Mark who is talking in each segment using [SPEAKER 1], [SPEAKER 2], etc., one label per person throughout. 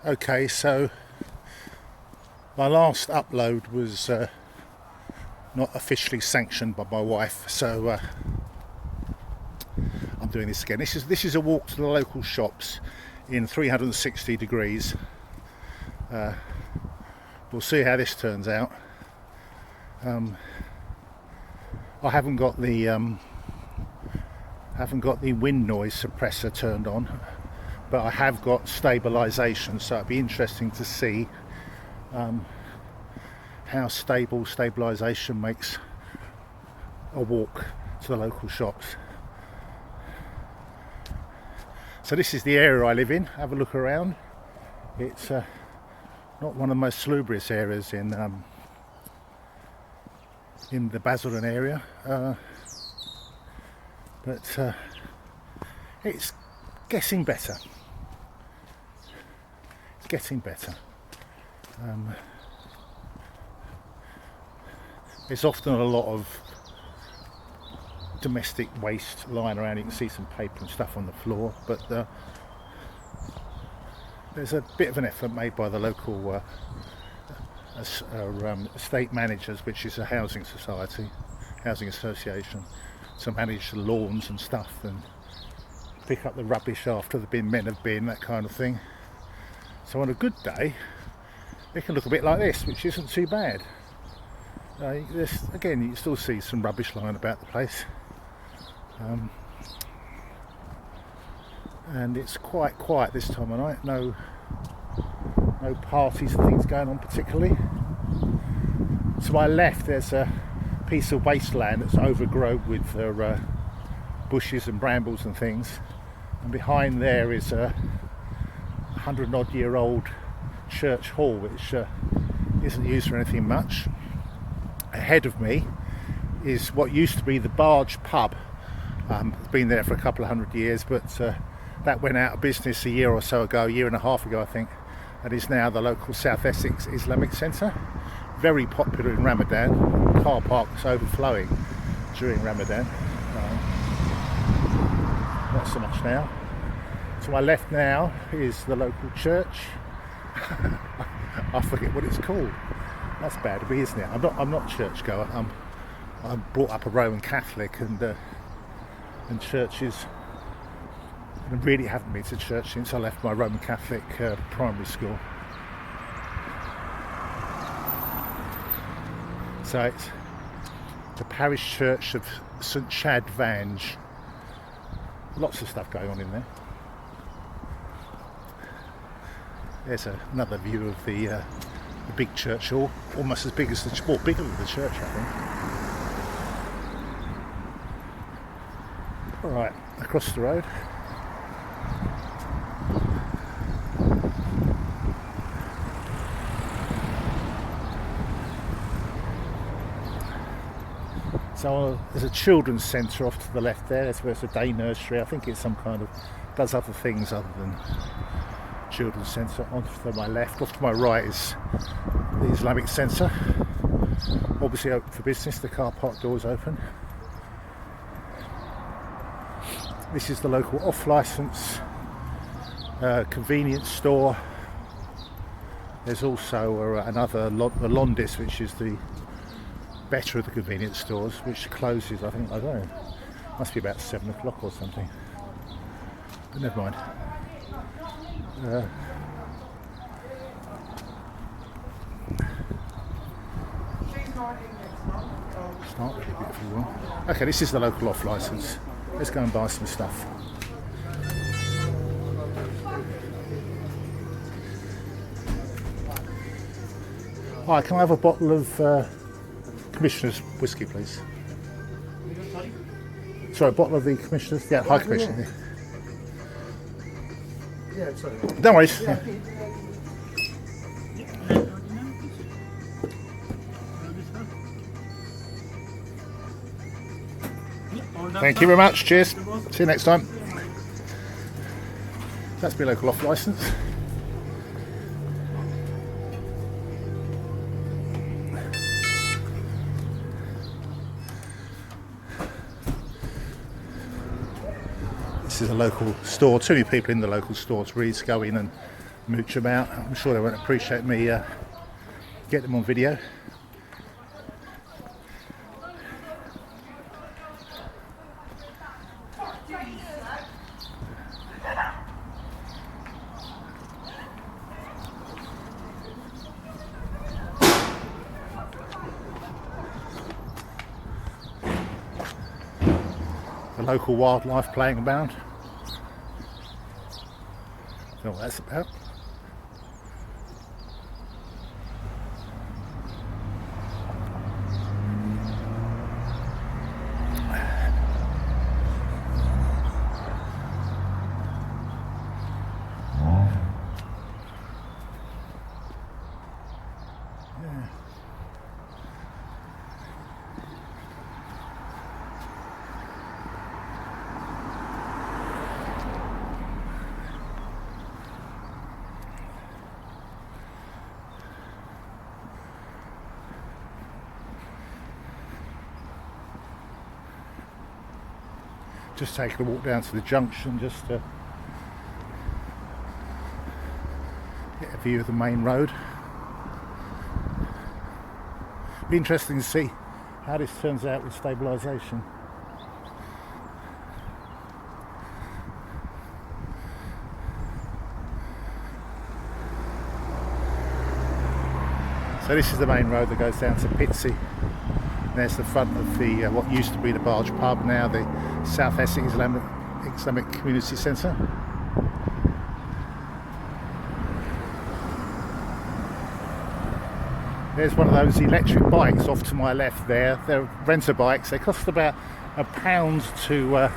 [SPEAKER 1] Okay, so my last upload was not officially sanctioned by my wife, so I'm doing this again. This is a walk to the local shops in 360 degrees. We'll see how this turns out. I haven't got the wind noise suppressor turned on, but I have got stabilisation, so it'd be interesting to see how stabilisation makes a walk to the local shops. So this is the area I live in. Have a look around. It's not one of the most salubrious areas in the Basildon area, but it's getting better. It's getting better. There's often a lot of domestic waste lying around. You can see some paper and stuff on the floor, but there's a bit of an effort made by the local estate managers, which is a housing association, to manage the lawns and stuff and pick up the rubbish after the men have been, that kind of thing. So on a good day it can look a bit like this, which isn't too bad. Again, you can still see some rubbish lying about the place, and it's quite quiet this time of night. No parties and things going on particularly. To my left there's a piece of wasteland that's overgrown with bushes and brambles and things, and behind there is a 100-odd-year-old church hall which isn't used for anything much. Ahead of me is what used to be the Barge pub. It's been there for a couple of 100 years, but that went out of business a year and a half ago I think, and is now the local South Essex Islamic Centre. Very popular in Ramadan. Car parks overflowing during Ramadan. Not so much now. To my left now is the local church. I forget what it's called. That's bad of me, isn't it? I'm not churchgoer. I'm brought up a Roman Catholic, and churches. I really haven't been to church since I left my Roman Catholic primary school. So it's the parish church of St Chad Vange. Lots of stuff going on in there. There's another view of the big church hall, almost as big as bigger than the church, I think. All right, across the road. So there's a children's centre off to the left there. That's where it's a day nursery. I think it's some kind of, does other things other than children's centre. Off to my left, off to my right is the Islamic Centre. Obviously open for business, the car park door's open. This is the local off-licence convenience store. There's also another Londis, which is the better of the convenience stores, which closes, I think, I don't know, must be about 7 o'clock or something, but never mind. Start with a beautiful one. Okay, this is the local off licence. Let's go and buy some stuff. Hi, can I have a bottle of Commissioner's whiskey, please? Sorry, a bottle of the Commissioner's? Yeah, High Commissioner. Yeah, sorry. Don't worry. Yeah. Thank you very much. Cheers. See you next time. That's my local off licence. This is a local store. Too many people in the local store to really go in and mooch about. I'm sure they won't appreciate me get them on video. The local wildlife playing about. Don't know what that's about. Just taking a walk down to the junction just to get a view of the main road. Be interesting to see how this turns out with stabilisation. So this is the main road that goes down to Pitsea. There's the front of the what used to be the Barge Pub, now the South Essex Islamic Community Centre. There's one of those electric bikes off to my left there. They're renter bikes. They cost about £1 to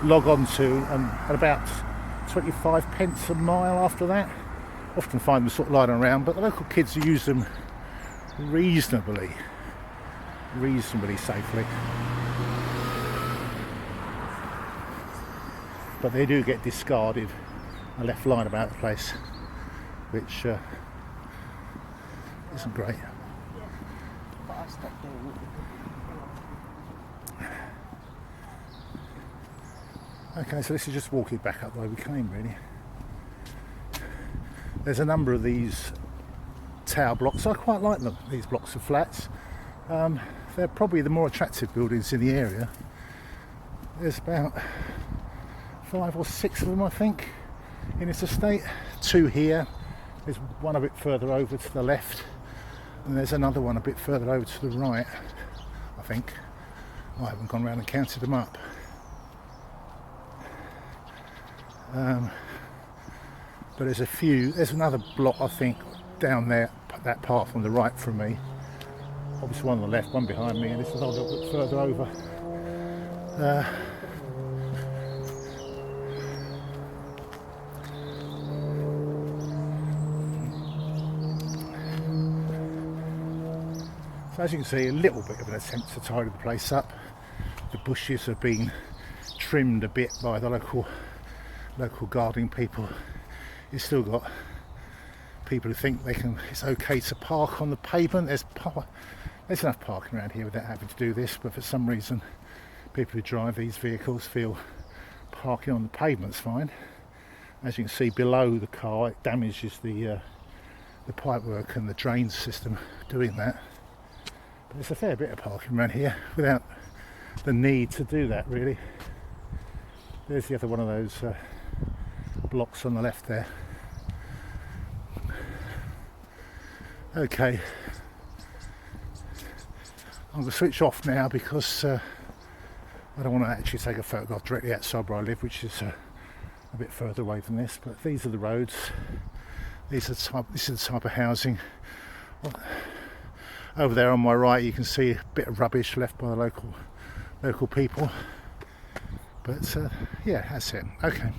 [SPEAKER 1] log on to, and about 25 pence a mile after that. Often find them sort of lying around, but the local kids use them reasonably safely. But they do get discarded and left lying about the place, which isn't great. Okay, so this is just walking back up the way we came, really. There's a number of these tower blocks. I quite like them, these blocks of flats. They're probably the more attractive buildings in the area. There's about 5 or 6 of them, I think, in this estate. 2 here. There's one a bit further over to the left, and there's another one a bit further over to the right, I think. I haven't gone around and counted them up. But there's a few. There's another block, I think, down there, that path on the right from me. Obviously one on the left, one behind me, and this is a little bit further over. So as you can see, a little bit of an attempt to tidy the place up. The bushes have been trimmed a bit by the local gardening people. You've still got people who think it's okay to park on the pavement. There's enough parking around here without having to do this, but for some reason people who drive these vehicles feel parking on the pavement's fine. As you can see below the car, it damages the pipework and the drain system doing that. But there's a fair bit of parking around here without the need to do that, really. There's the other one of those blocks on the left there. Okay, I'm going to switch off now because I don't want to actually take a photograph directly outside where I live, which is a bit further away than this. But these are the roads. This is the type of housing. Over there on my right, you can see a bit of rubbish left by the local people. But yeah, that's it. Okay.